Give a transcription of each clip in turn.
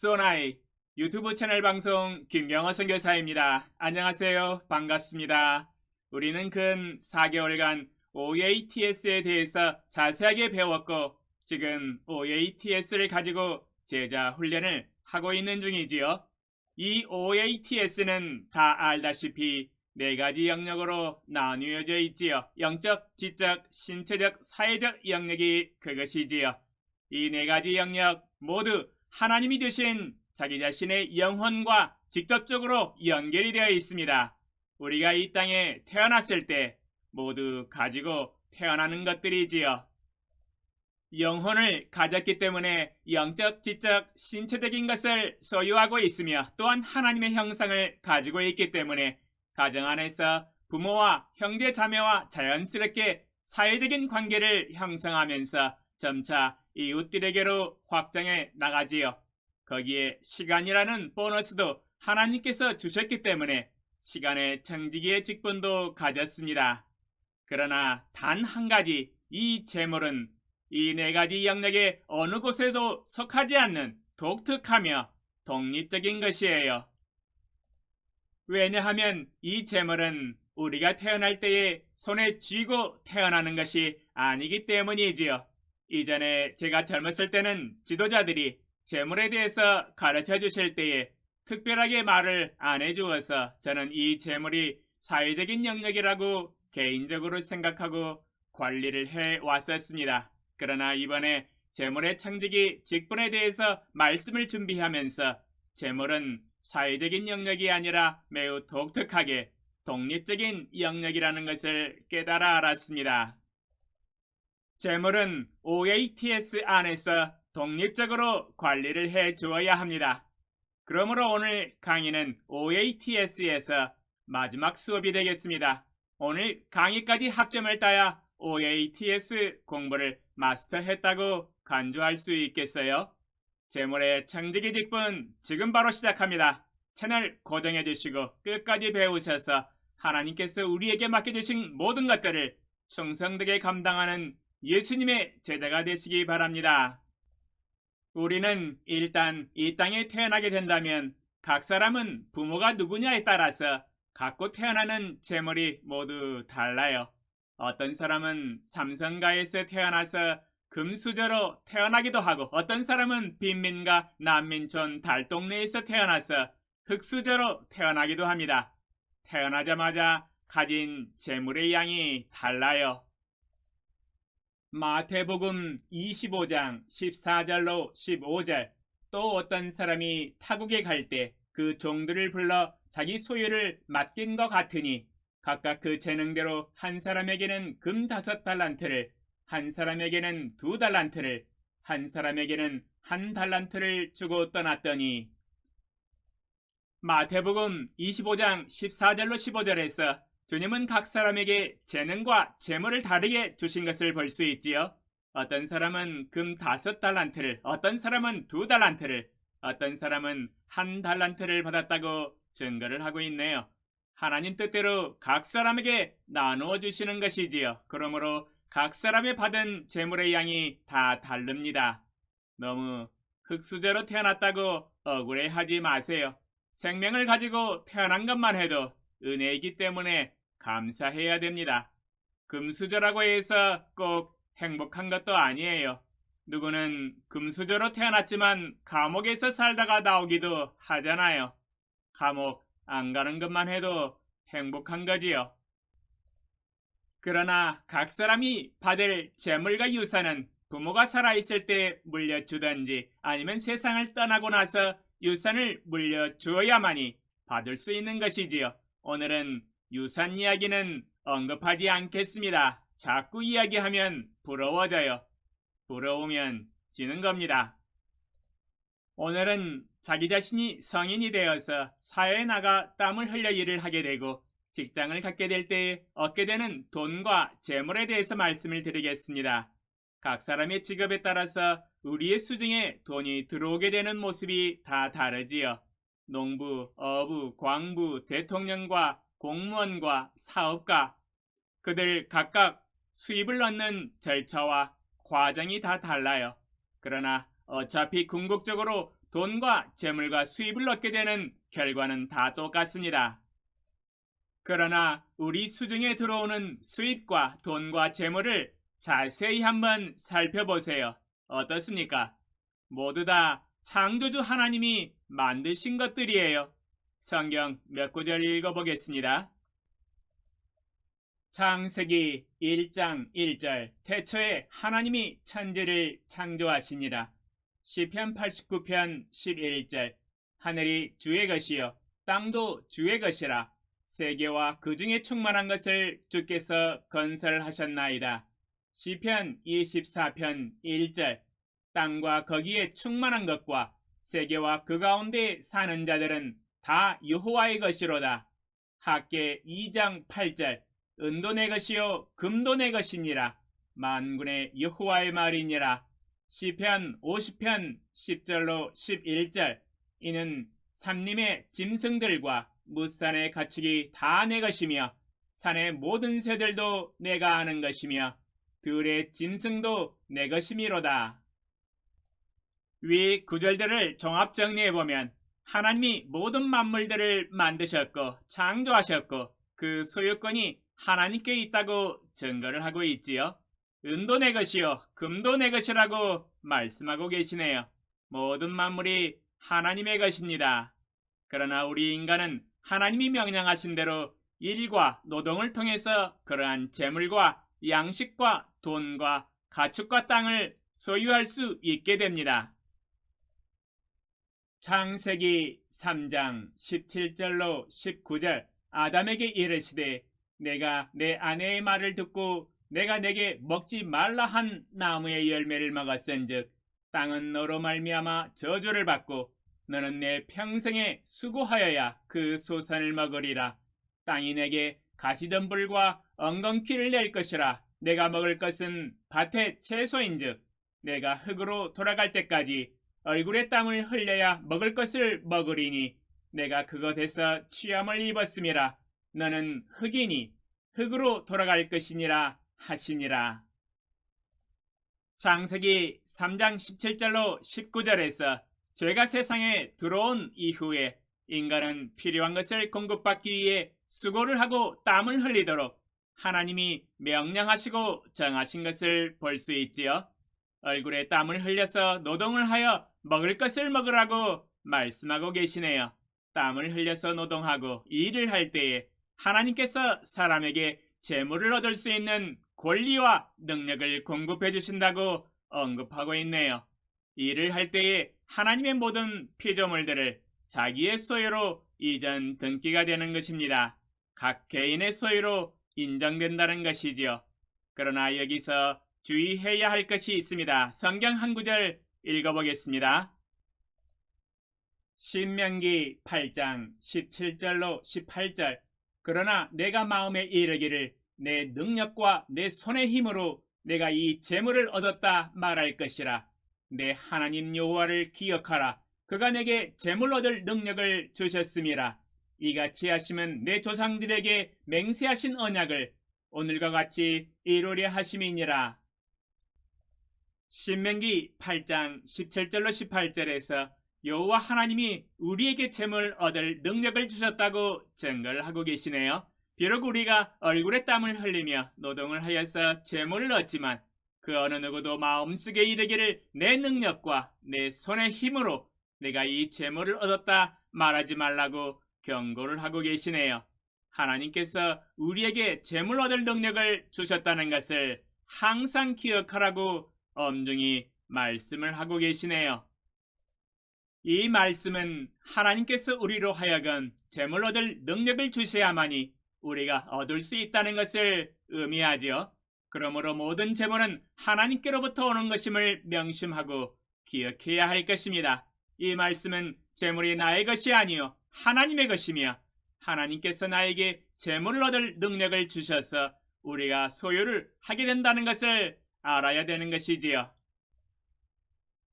소나이 유튜브 채널 방송 김경호 선교사입니다. 안녕하세요. 반갑습니다. 우리는 근 4개월간 OATS에 대해서 자세하게 배웠고 지금 OATS를 가지고 제자 훈련을 하고 있는 중이지요. 이 OATS는 다 알다시피 네 가지 영역으로 나뉘어져 있지요. 영적, 지적, 신체적, 사회적 영역이 그것이지요. 이 네 가지 영역 모두 하나님이 주신 자기 자신의 영혼과 직접적으로 연결이 되어 있습니다. 우리가 이 땅에 태어났을 때 모두 가지고 태어나는 것들이지요. 영혼을 가졌기 때문에 영적, 지적, 신체적인 것을 소유하고 있으며 또한 하나님의 형상을 가지고 있기 때문에 가정 안에서 부모와 형제 자매와 자연스럽게 사회적인 관계를 형성하면서 점차 이웃들에게로 확장해 나가지요. 거기에 시간이라는 보너스도 하나님께서 주셨기 때문에 시간의 청지기의 직분도 가졌습니다. 그러나 단 한 가지, 이 재물은 이 네 가지 영역의 어느 곳에도 속하지 않는 독특하며 독립적인 것이에요. 왜냐하면 이 재물은 우리가 태어날 때에 손에 쥐고 태어나는 것이 아니기 때문이지요. 이전에 제가 젊었을 때는 지도자들이 재물에 대해서 가르쳐 주실 때에 특별하게 말을 안 해주어서 저는 이 재물이 사회적인 영역이라고 개인적으로 생각하고 관리를 해 왔었습니다. 그러나 이번에 재물의 청지기 직분에 대해서 말씀을 준비하면서 재물은 사회적인 영역이 아니라 매우 독특하게 독립적인 영역이라는 것을 깨달아 알았습니다. 재물은 OATS 안에서 독립적으로 관리를 해 주어야 합니다. 그러므로 오늘 강의는 OATS에서 마지막 수업이 되겠습니다. 오늘 강의까지 학점을 따야 OATS 공부를 마스터했다고 간주할 수 있겠어요? 재물의 청지기 직분 지금 바로 시작합니다. 채널 고정해 주시고 끝까지 배우셔서 하나님께서 우리에게 맡겨주신 모든 것들을 충성되게 감당하는 예수님의 제자가 되시기 바랍니다. 우리는 일단 이 땅에 태어나게 된다면 각 사람은 부모가 누구냐에 따라서 갖고 태어나는 재물이 모두 달라요. 어떤 사람은 삼성가에서 태어나서 금수저로 태어나기도 하고 어떤 사람은 빈민가 난민촌 달동네에서 태어나서 흙수저로 태어나기도 합니다. 태어나자마자 가진 재물의 양이 달라요. 마태복음 25장 14절로 15절 또 어떤 사람이 타국에 갈 때 그 종들을 불러 자기 소유를 맡긴 것 같으니 각각 그 재능대로 한 사람에게는 금 5달란트를 한 사람에게는 2달란트를 한 사람에게는 1달란트를 주고 떠났더니 마태복음 25장 14절로 15절에서 주님은 각 사람에게 재능과 재물을 다르게 주신 것을 볼 수 있지요. 어떤 사람은 금 5달란트를, 어떤 사람은 2달란트를, 어떤 사람은 1달란트를 받았다고 증거를 하고 있네요. 하나님 뜻대로 각 사람에게 나누어 주시는 것이지요. 그러므로 각 사람이 받은 재물의 양이 다 다릅니다. 너무 흙수저로 태어났다고 억울해하지 마세요. 생명을 가지고 태어난 것만 해도 은혜이기 때문에 감사해야 됩니다. 금수저라고 해서 꼭 행복한 것도 아니에요. 누구는 금수저로 태어났지만 감옥에서 살다가 나오기도 하잖아요. 감옥 안 가는 것만 해도 행복한 거지요. 그러나 각 사람이 받을 재물과 유산은 부모가 살아있을 때 물려주든지 아니면 세상을 떠나고 나서 유산을 물려주어야만이 받을 수 있는 것이지요. 오늘은 유산 이야기는 언급하지 않겠습니다. 자꾸 이야기하면 부러워져요. 부러우면 지는 겁니다. 오늘은 자기 자신이 성인이 되어서 사회에 나가 땀을 흘려 일을 하게 되고 직장을 갖게 될 때 얻게 되는 돈과 재물에 대해서 말씀을 드리겠습니다. 각 사람의 직업에 따라서 우리의 수중에 돈이 들어오게 되는 모습이 다 다르지요. 농부, 어부, 광부, 대통령과 공무원과 사업가, 그들 각각 수입을 얻는 절차와 과정이 다 달라요. 그러나 어차피 궁극적으로 돈과 재물과 수입을 얻게 되는 결과는 다 똑같습니다. 그러나 우리 수중에 들어오는 수입과 돈과 재물을 자세히 한번 살펴보세요. 어떻습니까? 모두 다 창조주 하나님이 만드신 것들이에요. 성경 몇 구절 읽어보겠습니다. 창세기 1장 1절 태초에 하나님이 천지를 창조하시니라. 시편 89편 11절 하늘이 주의 것이요 땅도 주의 것이라. 세계와 그 중에 충만한 것을 주께서 건설하셨나이다. 시편 24편 1절 땅과 거기에 충만한 것과 세계와 그 가운데 사는 자들은 다 여호와의 것이로다. 학개 2장 8절 은도 내 것이요 금도 내 것이니라. 만군의 여호와의 말이니라. 시편 50편 10절로 11절 이는 산림의 짐승들과 무산의 가축이 다 내 것이며 산의 모든 새들도 내가 아는 것이며 들의 짐승도 내 것이미로다. 위 구절들을 종합 정리해보면 하나님이 모든 만물들을 만드셨고 창조하셨고 그 소유권이 하나님께 있다고 증거를 하고 있지요. 은도 내 것이요 금도 내 것이라고 말씀하고 계시네요. 모든 만물이 하나님의 것입니다. 그러나 우리 인간은 하나님이 명령하신 대로 일과 노동을 통해서 그러한 재물과 양식과 돈과 가축과 땅을 소유할 수 있게 됩니다. 창세기 3장 17절로 19절 아담에게 이르시되 내가 내 아내의 말을 듣고 내가 내게 먹지 말라 한 나무의 열매를 먹었은즉 땅은 너로 말미암아 저주를 받고 너는 내 평생에 수고하여야 그 소산을 먹으리라. 땅이 내게 가시덤불과 엉겅퀴를 낼 것이라. 내가 먹을 것은 밭의 채소인즉 내가 흙으로 돌아갈 때까지 얼굴에 땀을 흘려야 먹을 것을 먹으리니 내가 그것에서 취함을 입었음이라. 너는 흙이니 흙으로 돌아갈 것이니라 하시니라. 창세기 3장 17절로 19절에서 죄가 세상에 들어온 이후에 인간은 필요한 것을 공급받기 위해 수고를 하고 땀을 흘리도록 하나님이 명령하시고 정하신 것을 볼 수 있지요. 얼굴에 땀을 흘려서 노동을 하여 먹을 것을 먹으라고 말씀하고 계시네요. 땀을 흘려서 노동하고 일을 할 때에 하나님께서 사람에게 재물을 얻을 수 있는 권리와 능력을 공급해 주신다고 언급하고 있네요. 일을 할 때에 하나님의 모든 피조물들을 자기의 소유로 이전 등기가 되는 것입니다. 각 개인의 소유로 인정된다는 것이지요. 그러나 여기서 주의해야 할 것이 있습니다. 성경 한 구절 읽어보겠습니다. 신명기 8장 17절로 18절 그러나 내가 마음에 이르기를 내 능력과 내 손의 힘으로 내가 이 재물을 얻었다 말할 것이라. 내 하나님 여호와를 기억하라. 그가 내게 재물 얻을 능력을 주셨음이라. 이같이 하심은 내 조상들에게 맹세하신 언약을 오늘과 같이 이루려 하심이니라. 신명기 8장 17절로 18절에서 여호와 하나님이 우리에게 재물 얻을 능력을 주셨다고 증거를 하고 계시네요. 비록 우리가 얼굴에 땀을 흘리며 노동을 하여서 재물을 얻지만 그 어느 누구도 마음속에 이르기를 내 능력과 내 손의 힘으로 내가 이 재물을 얻었다 말하지 말라고 경고를 하고 계시네요. 하나님께서 우리에게 재물 얻을 능력을 주셨다는 것을 항상 기억하라고 엄중히 말씀을 하고 계시네요. 이 말씀은 하나님께서 우리로 하여금 재물 얻을 능력을 주셔야만이 우리가 얻을 수 있다는 것을 의미하지요. 그러므로 모든 재물은 하나님께로부터 오는 것임을 명심하고 기억해야 할 것입니다. 이 말씀은 재물이 나의 것이 아니요 하나님의 것이며 하나님께서 나에게 재물을 얻을 능력을 주셔서 우리가 소유를 하게 된다는 것을 알아야 되는 것이지요.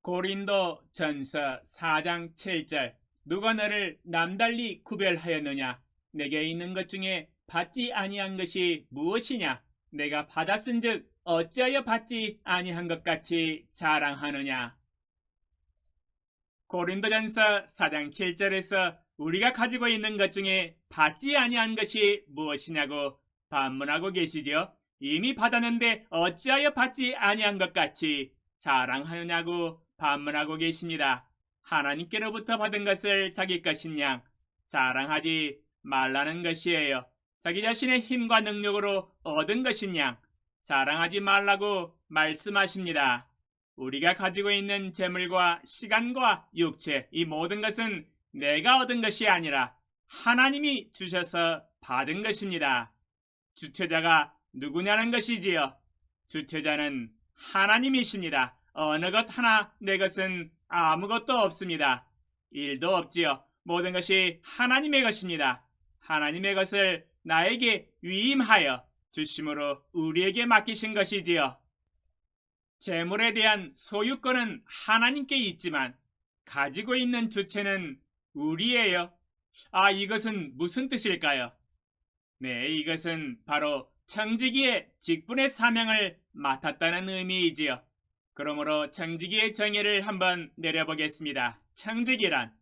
고린도 전서 4장 7절 누가 너를 남달리 구별하였느냐? 내게 있는 것 중에 받지 아니한 것이 무엇이냐? 내가 받았은즉 어찌하여 받지 아니한 것 같이 자랑하느냐? 고린도전서 4장 7절에서 우리가 가지고 있는 것 중에 받지 아니한 것이 무엇이냐고 반문하고 계시지요. 이미 받았는데 어찌하여 받지 아니한 것 같이 자랑하느냐고 반문하고 계십니다. 하나님께로부터 받은 것을 자기 것인 양 자랑하지 말라는 것이에요. 자기 자신의 힘과 능력으로 얻은 것인 양 자랑하지 말라고 말씀하십니다. 우리가 가지고 있는 재물과 시간과 육체, 이 모든 것은 내가 얻은 것이 아니라 하나님이 주셔서 받은 것입니다. 주체자가 누구냐는 것이지요. 주체자는 하나님이십니다. 어느 것 하나 내 것은 아무것도 없습니다. 일도 없지요. 모든 것이 하나님의 것입니다. 하나님의 것을 나에게 위임하여 주심으로 우리에게 맡기신 것이지요. 재물에 대한 소유권은 하나님께 있지만 가지고 있는 주체는 우리예요. 이것은 무슨 뜻일까요? 네, 이것은 바로 청지기의 직분의 사명을 맡았다는 의미이지요. 그러므로 청지기의 정의를 한번 내려보겠습니다. 청지기란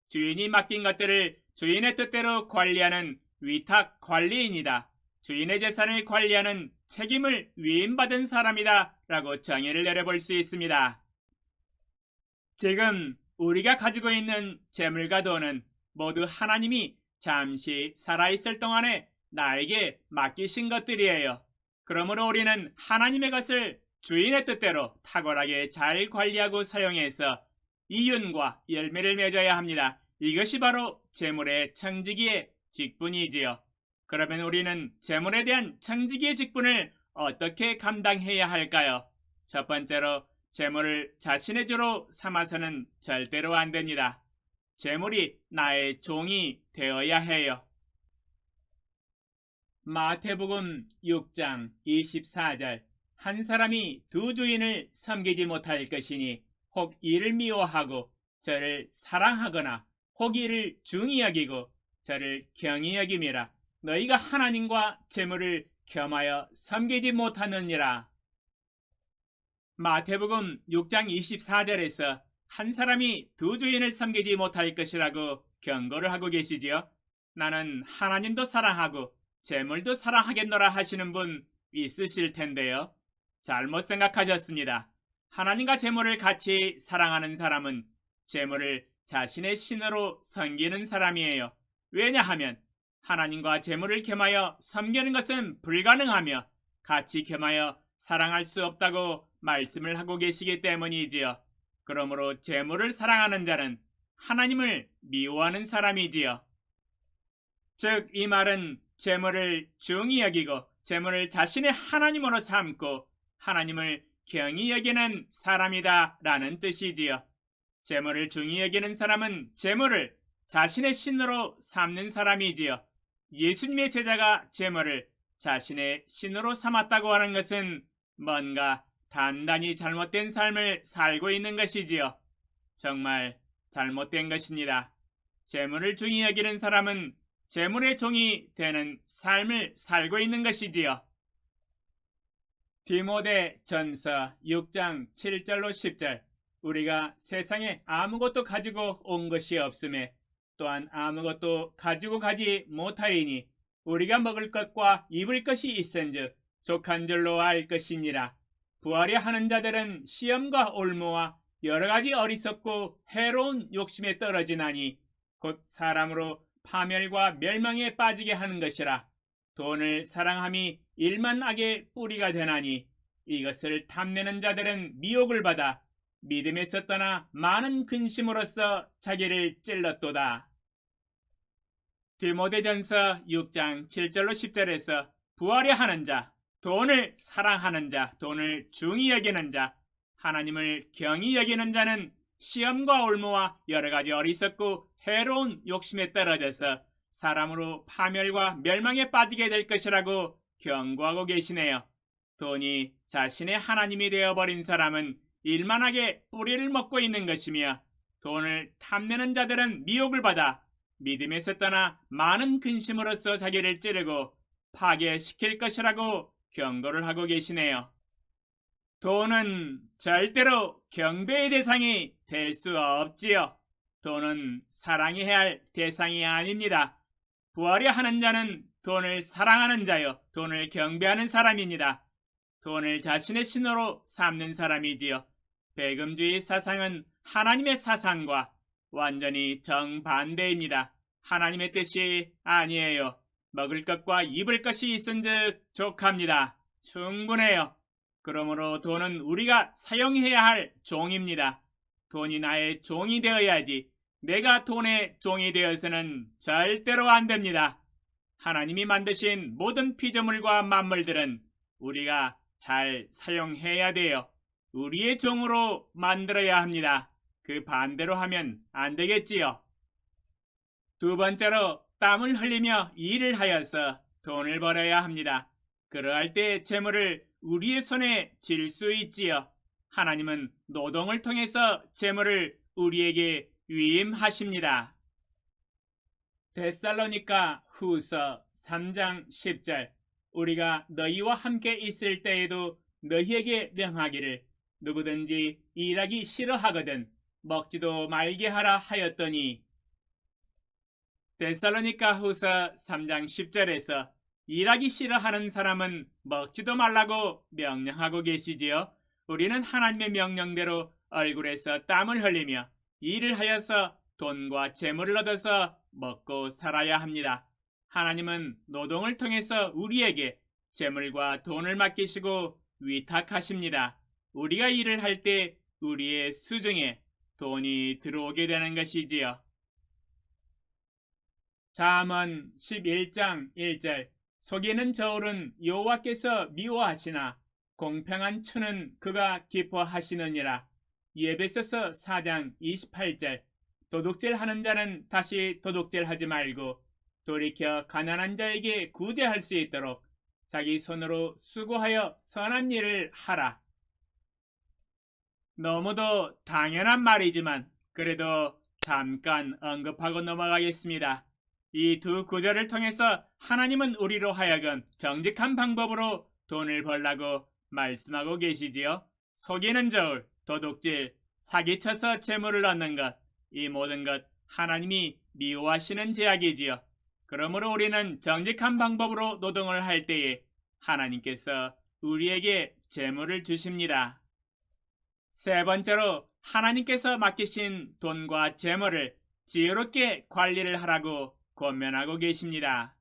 주인이 맡긴 것들을 주인의 뜻대로 관리하는 위탁 관리인이다. 주인의 재산을 관리하는 책임을 위임받은 사람이다 라고 정의를 내려볼 수 있습니다. 지금 우리가 가지고 있는 재물과 돈은 모두 하나님이 잠시 살아있을 동안에 나에게 맡기신 것들이에요. 그러므로 우리는 하나님의 것을 주인의 뜻대로 탁월하게 잘 관리하고 사용해서 이윤과 열매를 맺어야 합니다. 이것이 바로 재물의 청지기의 직분이지요. 그러면 우리는 재물에 대한 청지기의 직분을 어떻게 감당해야 할까요? 첫 번째로 재물을 자신의 주로 삼아서는 절대로 안 됩니다. 재물이 나의 종이 되어야 해요. 마태복음 6장 24절 한 사람이 두 주인을 섬기지 못할 것이니 혹 이를 미워하고 저를 사랑하거나 혹 이를 중히 여기고 저를 경히 여김이라. 너희가 하나님과 재물을 겸하여 섬기지 못하느니라. 마태복음 6장 24절에서 한 사람이 두 주인을 섬기지 못할 것이라고 경고를 하고 계시지요. 나는 하나님도 사랑하고 재물도 사랑하겠노라 하시는 분 있으실 텐데요. 잘못 생각하셨습니다. 하나님과 재물을 같이 사랑하는 사람은 재물을 자신의 신으로 섬기는 사람이에요. 왜냐하면 하나님과 재물을 겸하여 섬기는 것은 불가능하며 같이 겸하여 사랑할 수 없다고 말씀을 하고 계시기 때문이지요. 그러므로 재물을 사랑하는 자는 하나님을 미워하는 사람이지요. 즉 이 말은 재물을 중히 여기고 재물을 자신의 하나님으로 삼고 하나님을 경히 여기는 사람이다 라는 뜻이지요. 재물을 중히 여기는 사람은 재물을 자신의 신으로 삼는 사람이지요. 예수님의 제자가 재물을 자신의 신으로 삼았다고 하는 것은 뭔가 단단히 잘못된 삶을 살고 있는 것이지요. 정말 잘못된 것입니다. 재물을 중히 여기는 사람은 재물의 종이 되는 삶을 살고 있는 것이지요. 디모데 전서 6장 7절로 10절 우리가 세상에 아무것도 가지고 온 것이 없음에 또한 아무것도 가지고 가지 못하리니 우리가 먹을 것과 입을 것이 있은즉 족한 줄로 알 것이니라. 부하려 하는 자들은 시험과 올무와 여러가지 어리석고 해로운 욕심에 떨어지나니 곧 사람으로 파멸과 멸망에 빠지게 하는 것이라. 돈을 사랑함이 일만 악의 뿌리가 되나니 이것을 탐내는 자들은 미혹을 받아 믿음에서 떠나 많은 근심으로써 자기를 찔렀도다. 디모데전서 6장 7절로 10절에서 부하려 하는 자, 돈을 사랑하는 자, 돈을 중히 여기는 자, 하나님을 경히 여기는 자는 시험과 올무와 여러가지 어리석고 해로운 욕심에 떨어져서 사람으로 파멸과 멸망에 빠지게 될 것이라고 경고하고 계시네요. 돈이 자신의 하나님이 되어버린 사람은 일만하게 뿌리를 먹고 있는 것이며 돈을 탐내는 자들은 미혹을 받아 믿음에서 떠나 많은 근심으로써 자기를 찌르고 파괴시킬 것이라고 경고를 하고 계시네요. 돈은 절대로 경배의 대상이 될 수 없지요. 돈은 사랑해야 할 대상이 아닙니다. 부하려 하는 자는 돈을 사랑하는 자요, 돈을 경배하는 사람입니다. 돈을 자신의 신호로 삼는 사람이지요. 배금주의 사상은 하나님의 사상과 완전히 정반대입니다. 하나님의 뜻이 아니에요. 먹을 것과 입을 것이 있은즉 족합니다. 충분해요. 그러므로 돈은 우리가 사용해야 할 종입니다. 돈이 나의 종이 되어야지 내가 돈의 종이 되어서는 절대로 안 됩니다. 하나님이 만드신 모든 피조물과 만물들은 우리가 잘 사용해야 돼요. 우리의 종으로 만들어야 합니다. 그 반대로 하면 안 되겠지요. 두 번째로 땀을 흘리며 일을 하여서 돈을 벌어야 합니다. 그러할 때 재물을 우리의 손에 쥘 수 있지요. 하나님은 노동을 통해서 재물을 우리에게 위임하십니다. 데살로니가 후서 3장 10절 우리가 너희와 함께 있을 때에도 너희에게 명하기를 누구든지 일하기 싫어하거든 먹지도 말게 하라 하였더니 데살로니가 후서 3장 10절에서 일하기 싫어하는 사람은 먹지도 말라고 명령하고 계시지요. 우리는 하나님의 명령대로 얼굴에서 땀을 흘리며 일을 하여서 돈과 재물을 얻어서 먹고 살아야 합니다. 하나님은 노동을 통해서 우리에게 재물과 돈을 맡기시고 위탁하십니다. 우리가 일을 할 때 우리의 수중에 돈이 들어오게 되는 것이지요. 잠언 11장 1절 속이는 저울은 여호와께서 미워하시나 공평한 추는 그가 기뻐하시느니라. 에베소서 4장 28절 도둑질하는 자는 다시 도둑질하지 말고 돌이켜 가난한 자에게 구제할 수 있도록 자기 손으로 수고하여 선한 일을 하라. 너무도 당연한 말이지만 그래도 잠깐 언급하고 넘어가겠습니다. 이 두 구절을 통해서 하나님은 우리로 하여금 정직한 방법으로 돈을 벌라고 말씀하고 계시지요. 속이는 저울, 도둑질, 사기쳐서 재물을 얻는 것, 이 모든 것 하나님이 미워하시는 죄악이지요. 그러므로 우리는 정직한 방법으로 노동을 할 때에 하나님께서 우리에게 재물을 주십니다. 세 번째로 하나님께서 맡기신 돈과 재물을 지혜롭게 관리를 하라고 권면하고 계십니다.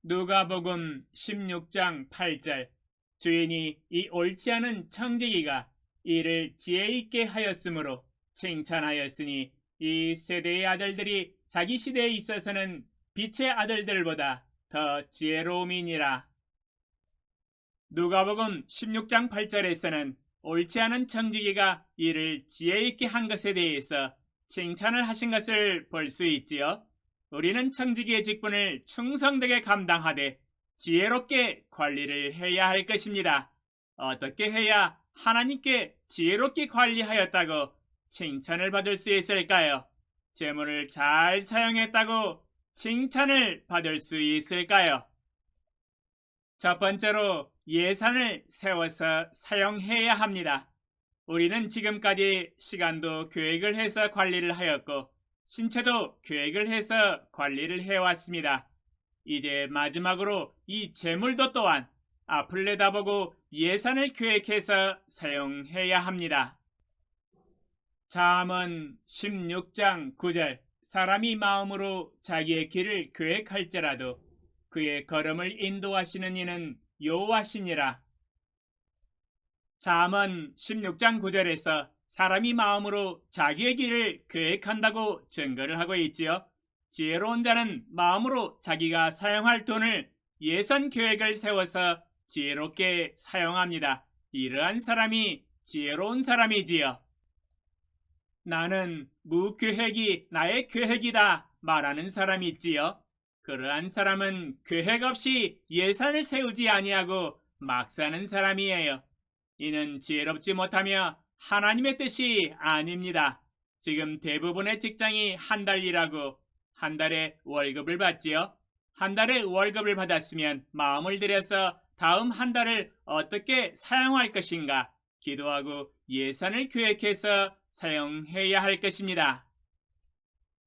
누가복음 16장 8절 주인이 이 옳지 않은 청지기가 이를 지혜 있게 하였으므로 칭찬하였으니 이 세대의 아들들이 자기 시대에 있어서는 빛의 아들들보다 더 지혜로움이니라. 누가복음 16장 8절에서는 옳지 않은 청지기가 이를 지혜 있게 한 것에 대해서 칭찬을 하신 것을 볼 수 있지요. 우리는 청지기의 직분을 충성되게 감당하되 지혜롭게 관리를 해야 할 것입니다. 어떻게 해야 하나님께 지혜롭게 관리하였다고 칭찬을 받을 수 있을까요? 재물을 잘 사용했다고 칭찬을 받을 수 있을까요? 첫 번째로 예산을 세워서 사용해야 합니다. 우리는 지금까지 시간도 계획을 해서 관리를 하였고 신체도 계획을 해서 관리를 해왔습니다. 이제 마지막으로 이 재물도 또한 앞을 내다보고 예산을 계획해서 사용해야 합니다. 잠언 16장 9절 사람이 마음으로 자기의 길을 계획할지라도 그의 걸음을 인도하시는 이는 여호와시니라. 잠언 16장 9절에서 사람이 마음으로 자기의 길을 계획한다고 증거를 하고 있지요. 지혜로운 자는 마음으로 자기가 사용할 돈을 예산 계획을 세워서 지혜롭게 사용합니다. 이러한 사람이 지혜로운 사람이지요. 나는 무계획이 나의 계획이다 말하는 사람이 있지요. 그러한 사람은 계획 없이 예산을 세우지 아니하고 막 사는 사람이에요. 이는 지혜롭지 못하며 하나님의 뜻이 아닙니다. 지금 대부분의 직장이 한 달 일하고 한 달에 월급을 받지요. 한 달에 월급을 받았으면 마음을 들여서 다음 한 달을 어떻게 사용할 것인가 기도하고 예산을 계획해서 사용해야 할 것입니다.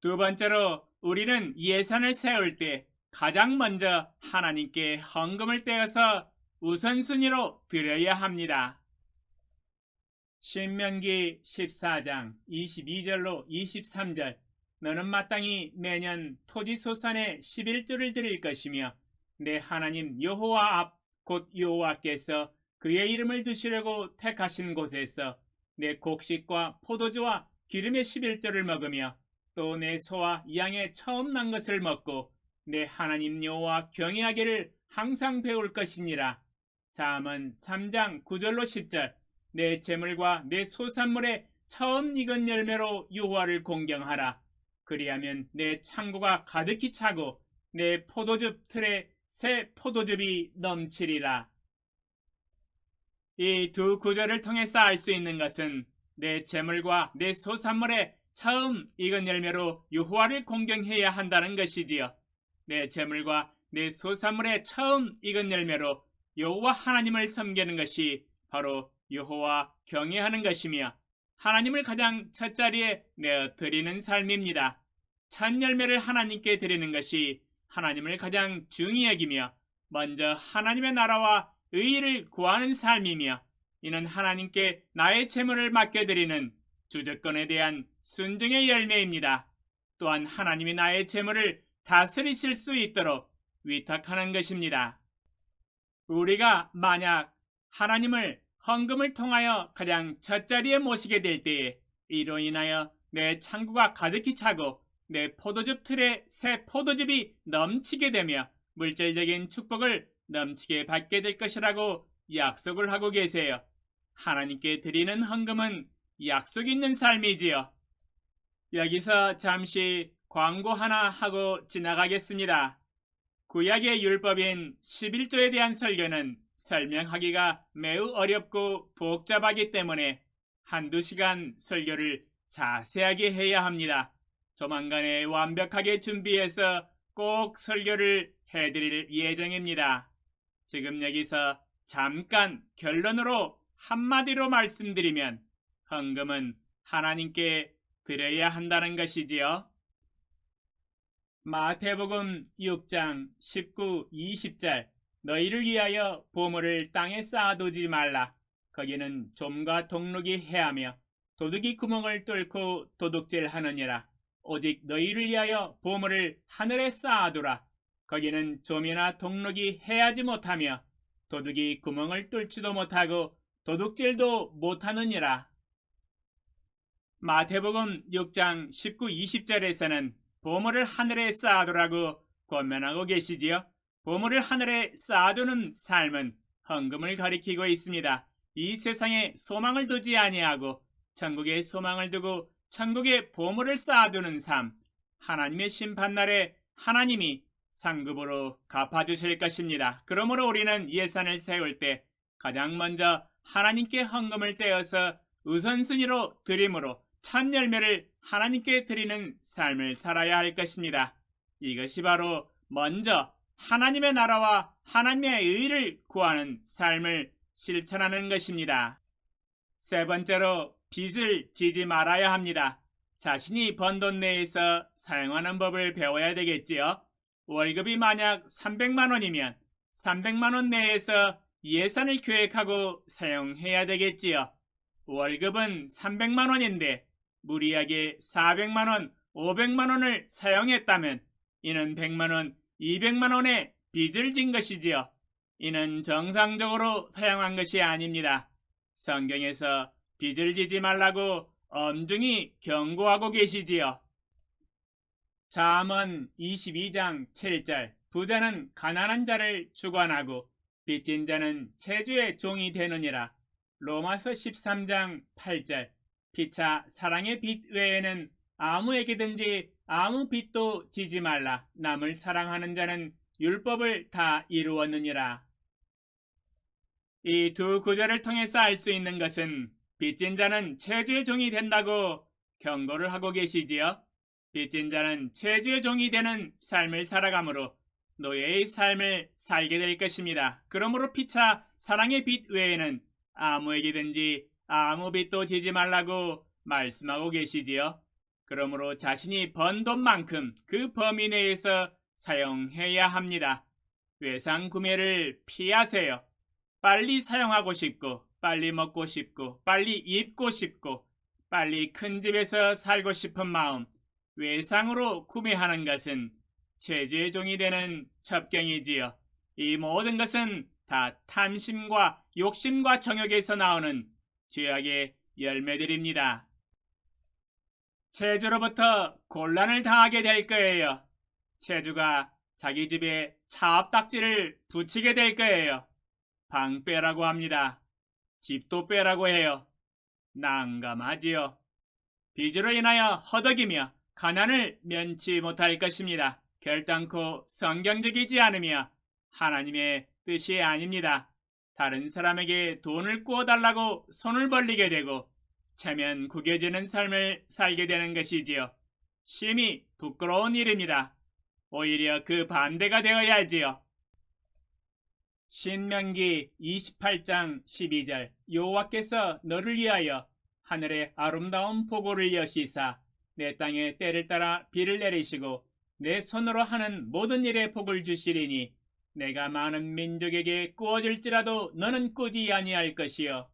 두 번째로 우리는 예산을 세울 때 가장 먼저 하나님께 헌금을 떼어서 우선순위로 드려야 합니다. 신명기 14장 22절로 23절 너는 마땅히 매년 토지소산의 11조를 드릴 것이며 내 하나님 여호와 앞 곧 여호와께서 그의 이름을 두시려고 택하신 곳에서 내 곡식과 포도주와 기름의 11조를 먹으며 또 내 소와 양의 처음 난 것을 먹고 내 하나님 여호와 경외하기를 항상 배울 것이니라. 잠언 3장 9절로 10절 내 재물과 내 소산물의 처음 익은 열매로 여호와를 공경하라. 그리하면 내 창고가 가득히 차고 내 포도즙 틀에 새 포도즙이 넘치리라. 이 두 구절을 통해서 알 수 있는 것은 내 재물과 내 소산물의 처음 익은 열매로 여호와를 공경해야 한다는 것이지요. 내 재물과 내 소산물의 처음 익은 열매로 여호와 하나님을 섬기는 것이 바로 여호와 경외하는 것이며 하나님을 가장 첫자리에 내어 드리는 삶입니다. 첫 열매를 하나님께 드리는 것이 하나님을 가장 중히 여기며 먼저 하나님의 나라와 의의를 구하는 삶이며 이는 하나님께 나의 재물을 맡겨드리는 주저권에 대한 순종의 열매입니다. 또한 하나님이 나의 재물을 다스리실 수 있도록 위탁하는 것입니다. 우리가 만약 하나님을 헌금을 통하여 가장 첫자리에 모시게 될 때에 이로 인하여 내 창고가 가득히 차고 내 포도즙 틀에 새 포도즙이 넘치게 되며 물질적인 축복을 넘치게 받게 될 것이라고 약속을 하고 계세요. 하나님께 드리는 헌금은 약속 있는 삶이지요. 여기서 잠시 광고 하나 하고 지나가겠습니다. 구약의 율법인 11조에 대한 설교는 설명하기가 매우 어렵고 복잡하기 때문에 한두 시간 설교를 자세하게 해야 합니다. 조만간에 완벽하게 준비해서 꼭 설교를 해드릴 예정입니다. 지금 여기서 잠깐 결론으로 한마디로 말씀드리면 헌금은 하나님께 드려야 한다는 것이지요. 마태복음 6장 19, 20절 너희를 위하여 보물을 땅에 쌓아두지 말라. 거기는 좀과 동록이 해하며 도둑이 구멍을 뚫고 도둑질하느니라. 오직 너희를 위하여 보물을 하늘에 쌓아두라. 거기는 좀이나 동록이 해하지 못하며 도둑이 구멍을 뚫지도 못하고 도둑질도 못하느니라. 마태복음 6장 19, 20절에서는 보물을 하늘에 쌓아두라고 권면하고 계시지요. 보물을 하늘에 쌓아두는 삶은 헌금을 가리키고 있습니다. 이 세상에 소망을 두지 아니하고 천국에 소망을 두고 천국에 보물을 쌓아두는 삶, 하나님의 심판날에 하나님이 상급으로 갚아주실 것입니다. 그러므로 우리는 예산을 세울 때 가장 먼저 하나님께 헌금을 떼어서 우선순위로 드림으로 첫 열매를 하나님께 드리는 삶을 살아야 할 것입니다. 이것이 바로 먼저 하나님의 나라와 하나님의 의를 구하는 삶을 실천하는 것입니다. 세 번째로 빚을 지지 말아야 합니다. 자신이 번 돈 내에서 사용하는 법을 배워야 되겠지요. 월급이 만약 300만 원이면 300만 원 내에서 예산을 계획하고 사용해야 되겠지요. 월급은 300만 원인데 무리하게 400만 원, 500만 원을 사용했다면 이는 100만 원, 200만 원의 빚을 진 것이지요. 이는 정상적으로 사용한 것이 아닙니다. 성경에서 빚을 지지 말라고 엄중히 경고하고 계시지요. 잠언 22장 7절 부자는 가난한 자를 주관하고 빚진 자는 체주의 종이 되느니라. 로마서 13장 8절 피차 사랑의 빚 외에는 아무에게든지 아무 빚도 지지 말라. 남을 사랑하는 자는 율법을 다 이루었느니라. 이 두 구절을 통해서 알 수 있는 것은 빚진 자는 체주의 종이 된다고 경고를 하고 계시지요. 빚진 자는 체주의 종이 되는 삶을 살아가므로 노예의 삶을 살게 될 것입니다. 그러므로 피차 사랑의 빚 외에는 아무에게든지 아무 빚도 지지 말라고 말씀하고 계시지요. 그러므로 자신이 번 돈만큼 그 범위 내에서 사용해야 합니다. 외상 구매를 피하세요. 빨리 사용하고 싶고, 빨리 먹고 싶고, 빨리 입고 싶고, 빨리 큰 집에서 살고 싶은 마음, 외상으로 구매하는 것은 최죄의 종이 되는 첩경이지요. 이 모든 것은 다 탐심과 욕심과 정욕에서 나오는 죄악의 열매들입니다. 체주로부터 곤란을 당하게 될 거예요. 체주가 자기 집에 차압딱지를 붙이게 될 거예요. 방 빼라고 합니다. 집도 빼라고 해요. 난감하지요. 빚으로 인하여 허덕이며 가난을 면치 못할 것입니다. 결단코 성경적이지 않으며 하나님의 뜻이 아닙니다. 다른 사람에게 돈을 구워달라고 손을 벌리게 되고 체면 구겨지는 삶을 살게 되는 것이지요. 심히 부끄러운 일입니다. 오히려 그 반대가 되어야지요. 신명기 28장 12절 여호와께서 너를 위하여 하늘의 아름다운 보고를 여시사 내 땅에 때를 따라 비를 내리시고 내 손으로 하는 모든 일에 복을 주시리니 내가 많은 민족에게 꾸어질지라도 너는 꾸지 아니할 것이요.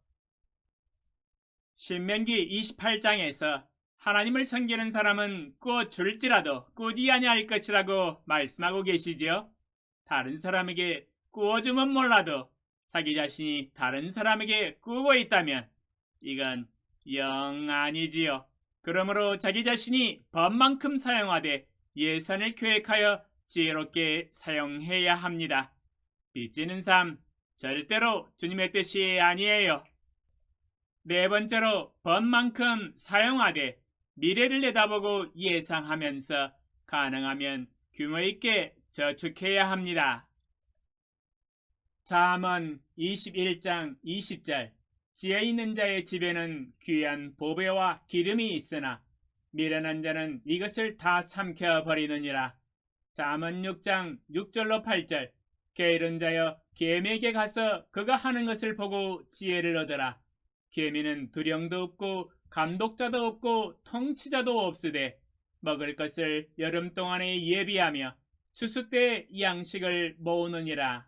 신명기 28장에서 하나님을 섬기는 사람은 꾸어줄지라도 꾸지 아니할 것이라고 말씀하고 계시지요. 다른 사람에게 꾸어주면 몰라도 자기 자신이 다른 사람에게 꾸고 있다면 이건 영 아니지요. 그러므로 자기 자신이 법만큼 사용하되 예산을 계획하여 지혜롭게 사용해야 합니다. 빚지는 삶 절대로 주님의 뜻이 아니에요. 네 번째로 법만큼 사용하되 미래를 내다보고 예상하면서 가능하면 규모 있게 저축해야 합니다. 잠언 21장 20절 지혜 있는 자의 집에는 귀한 보배와 기름이 있으나 미련한 자는 이것을 다 삼켜버리느니라. 잠언 6장 6절로 8절 게으른 자여 계미에게 가서 그가 하는 것을 보고 지혜를 얻으라. 계미는 두령도 없고 감독자도 없고 통치자도 없으되 먹을 것을 여름 동안에 예비하며 추수 때 양식을 모으느니라.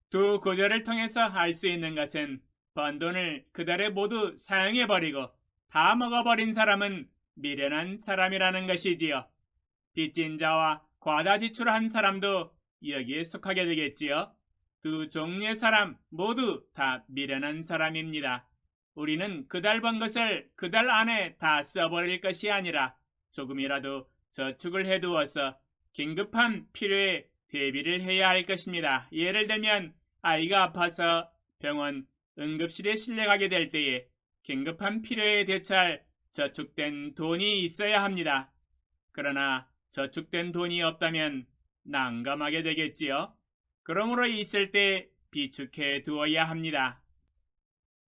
두 구절을 통해서 알 수 있는 것은 번 돈을 그달에 모두 사용해버리고 다 먹어버린 사람은 미련한 사람이라는 것이지요. 빚진 자와 과다 지출한 사람도 여기에 속하게 되겠지요. 두 종류의 사람 모두 다 미련한 사람입니다. 우리는 그달 번 것을 그달 안에 다 써버릴 것이 아니라 조금이라도 저축을 해두어서 긴급한 필요에 대비를 해야 할 것입니다. 예를 들면 아이가 아파서 병원 응급실에 실려가게 될 때에 긴급한 필요에 대처할 저축된 돈이 있어야 합니다. 그러나 저축된 돈이 없다면 난감하게 되겠지요. 그러므로 있을 때 비축해 두어야 합니다.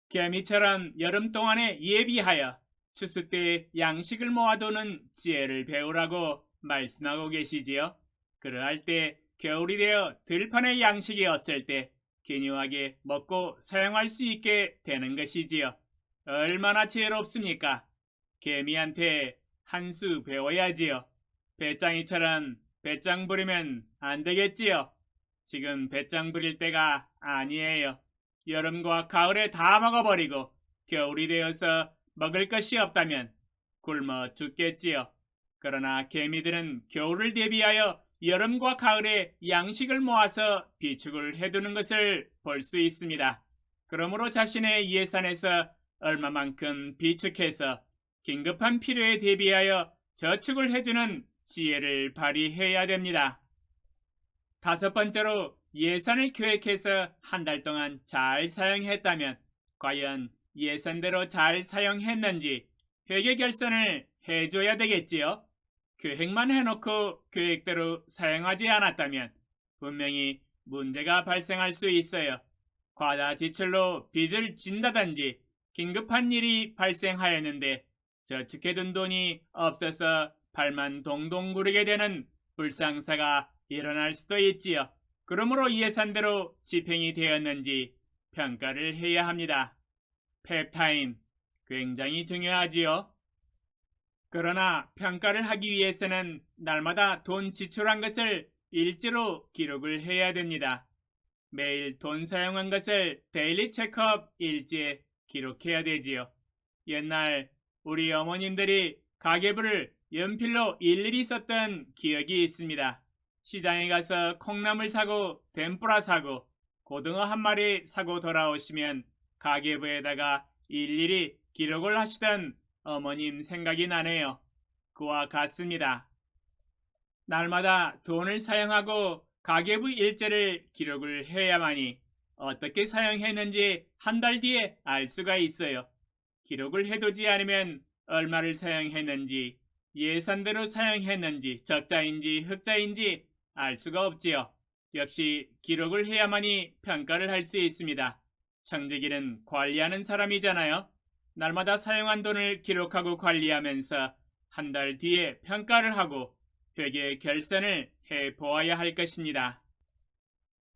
개미처럼 여름 동안에 예비하여 추수 때 양식을 모아두는 지혜를 배우라고 말씀하고 계시지요. 그러할 때 겨울이 되어 들판에 양식이 없을 때 기묘하게 먹고 사용할 수 있게 되는 것이지요. 얼마나 지혜롭습니까? 개미한테 한 수 배워야지요. 배짱이처럼 배짱 부리면 안 되겠지요. 지금 배짱 부릴 때가 아니에요. 여름과 가을에 다 먹어버리고 겨울이 되어서 먹을 것이 없다면 굶어 죽겠지요. 그러나 개미들은 겨울을 대비하여 여름과 가을에 양식을 모아서 비축을 해두는 것을 볼 수 있습니다. 그러므로 자신의 예산에서 얼마만큼 비축해서 긴급한 필요에 대비하여 저축을 해주는 지혜를 발휘해야 됩니다. 다섯 번째로 예산을 계획해서 한 달 동안 잘 사용했다면 과연 예산대로 잘 사용했는지 회계결산을 해줘야 되겠지요. 계획만 해놓고 계획대로 사용하지 않았다면 분명히 문제가 발생할 수 있어요. 과다 지출로 빚을 진다든지 긴급한 일이 발생하였는데 저축해둔 돈이 없어서 발만 동동 구르게 되는 불상사가 일어날 수도 있지요. 그러므로 예산대로 집행이 되었는지 평가를 해야 합니다. 펩타임 굉장히 중요하지요. 그러나 평가를 하기 위해서는 날마다 돈 지출한 것을 일지로 기록을 해야 됩니다. 매일 돈 사용한 것을 데일리 체크업 일지에 기록해야 되지요. 옛날 우리 어머님들이 가계부를 연필로 일일이 썼던 기억이 있습니다. 시장에 가서 콩나물 사고 덴뿌라 사고 고등어 한 마리 사고 돌아오시면 가계부에다가 일일이 기록을 하시던 어머님 생각이 나네요. 그와 같습니다. 날마다 돈을 사용하고 가계부 일지를 기록을 해야만이 어떻게 사용했는지 한 달 뒤에 알 수가 있어요. 기록을 해두지 않으면 얼마를 사용했는지, 예산대로 사용했는지, 적자인지 흑자인지 알 수가 없지요. 역시 기록을 해야만이 평가를 할 수 있습니다. 청지기는 관리하는 사람이잖아요. 날마다 사용한 돈을 기록하고 관리하면서 한 달 뒤에 평가를 하고 회계 결산을 해보아야 할 것입니다.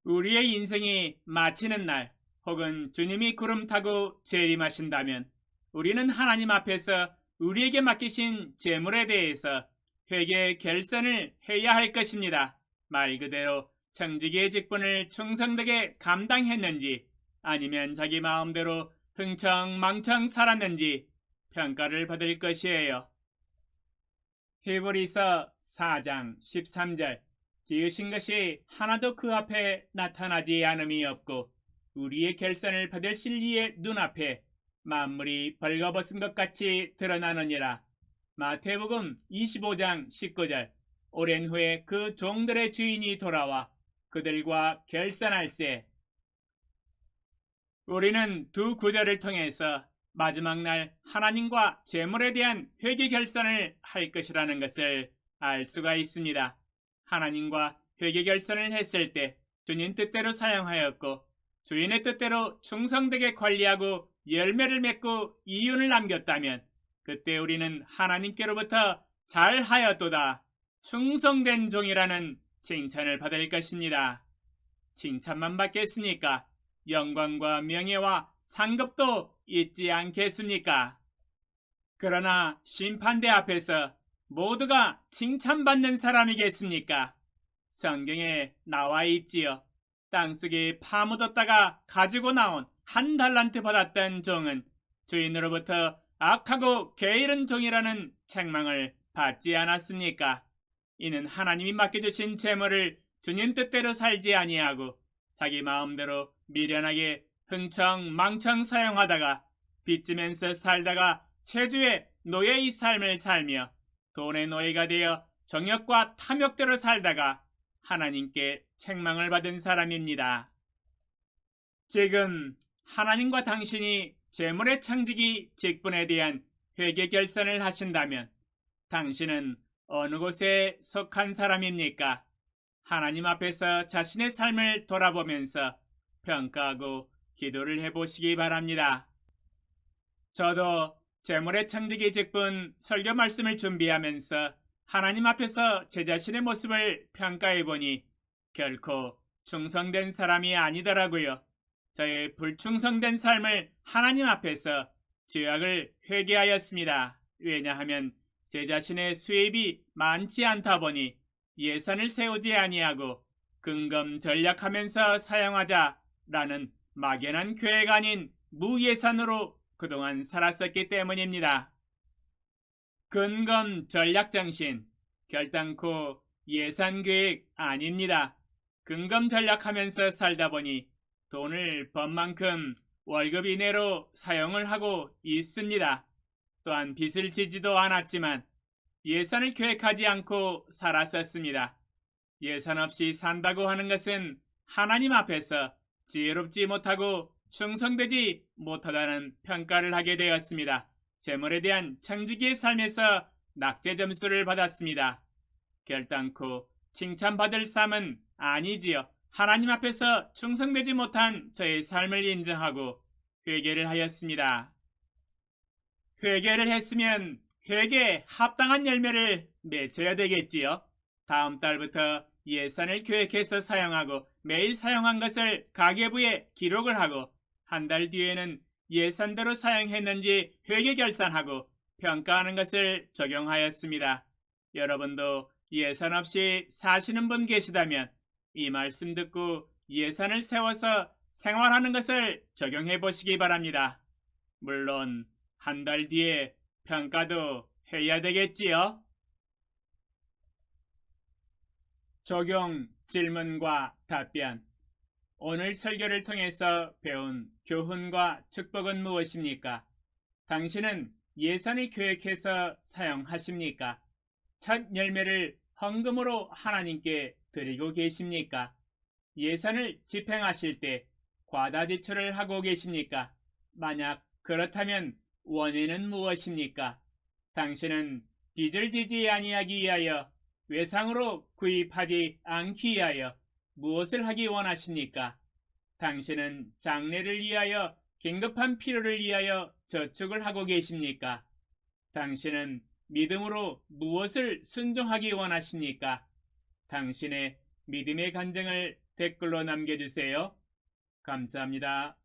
우리의 인생이 마치는 날 혹은 주님이 구름 타고 재림하신다면 우리는 하나님 앞에서 우리에게 맡기신 재물에 대해서 회계 결산을 해야 할 것입니다. 말 그대로 청지기의 직분을 충성되게 감당했는지 아니면 자기 마음대로 흥청망청 살았는지 평가를 받을 것이에요. 히브리서 4장 13절 지으신 것이 하나도 그 앞에 나타나지 않음이 없고 우리의 결산을 받으실 이의 눈앞에 만물이 벌거벗은 것 같이 드러나느니라. 마태복음 25장 19절 오랜 후에 그 종들의 주인이 돌아와 그들과 결산할세. 우리는 두 구절을 통해서 마지막 날 하나님과 재물에 대한 회계 결산을 할 것이라는 것을 알 수가 있습니다. 하나님과 회계 결산을 했을 때 주님 뜻대로 사용하였고 주인의 뜻대로 충성되게 관리하고 열매를 맺고 이윤을 남겼다면 그때 우리는 하나님께로부터 잘하였도다 충성된 종이라는 칭찬을 받을 것입니다. 칭찬만 받겠습니까? 영광과 명예와 상급도 있지 않겠습니까? 그러나 심판대 앞에서 모두가 칭찬받는 사람이겠습니까? 성경에 나와 있지요. 땅속에 파묻었다가 가지고 나온 한 달란트 받았던 종은 주인으로부터 악하고 게으른 종이라는 책망을 받지 않았습니까? 이는 하나님이 맡겨주신 재물을 주님 뜻대로 살지 아니하고 자기 마음대로 미련하게 흥청망청 사용하다가 빚지면서 살다가 체주의 노예의 삶을 살며 돈의 노예가 되어 정욕과 탐욕대로 살다가 하나님께 책망을 받은 사람입니다. 지금 하나님과 당신이 재물의 창지기 직분에 대한 회계 결산을 하신다면 당신은 어느 곳에 속한 사람입니까? 하나님 앞에서 자신의 삶을 돌아보면서 평가하고 기도를 해보시기 바랍니다. 저도 재물의 창지기 직분 설교 말씀을 준비하면서 하나님 앞에서 제 자신의 모습을 평가해보니 결코 충성된 사람이 아니더라고요. 저의 불충성된 삶을 하나님 앞에서 죄악을 회개하였습니다. 왜냐하면 제 자신의 수입이 많지 않다 보니 예산을 세우지 아니하고 근검전략하면서 사용하자라는 막연한 계획 아닌 무예산으로 그동안 살았었기 때문입니다. 근검전략정신, 결단코 예산계획 아닙니다. 근검전략하면서 살다 보니 돈을 번 만큼 월급 이내로 사용을 하고 있습니다. 또한 빚을 지지도 않았지만 예산을 계획하지 않고 살았었습니다. 예산 없이 산다고 하는 것은 하나님 앞에서 지혜롭지 못하고 충성되지 못하다는 평가를 하게 되었습니다. 재물에 대한 청지기의 삶에서 낙제 점수를 받았습니다. 결단코 칭찬받을 삶은 아니지요. 하나님 앞에서 충성되지 못한 저의 삶을 인정하고 회개를 하였습니다. 회개를 했으면 회개에 합당한 열매를 맺어야 되겠지요. 다음 달부터 예산을 계획해서 사용하고 매일 사용한 것을 가계부에 기록을 하고 한 달 뒤에는 예산대로 사용했는지 회계 결산하고 평가하는 것을 적용하였습니다. 여러분도 예산 없이 사시는 분 계시다면 이 말씀 듣고 예산을 세워서 생활하는 것을 적용해 보시기 바랍니다. 물론 한 달 뒤에 평가도 해야 되겠지요? 적용 질문과 답변. 오늘 설교를 통해서 배운 교훈과 축복은 무엇입니까? 당신은 예산을 계획해서 사용하십니까? 첫 열매를 헌금으로 하나님께 드리고 계십니까? 예산을 집행하실 때 과다 지출을 하고 계십니까? 만약 그렇다면 원인은 무엇입니까? 당신은 빚을 지지 아니하기 위하여 외상으로 구입하지 않기 위하여 무엇을 하기 원하십니까? 당신은 장래를 위하여 긴급한 필요를 위하여 저축을 하고 계십니까? 당신은 믿음으로 무엇을 순종하기 원하십니까? 당신의 믿음의 간증을 댓글로 남겨주세요. 감사합니다.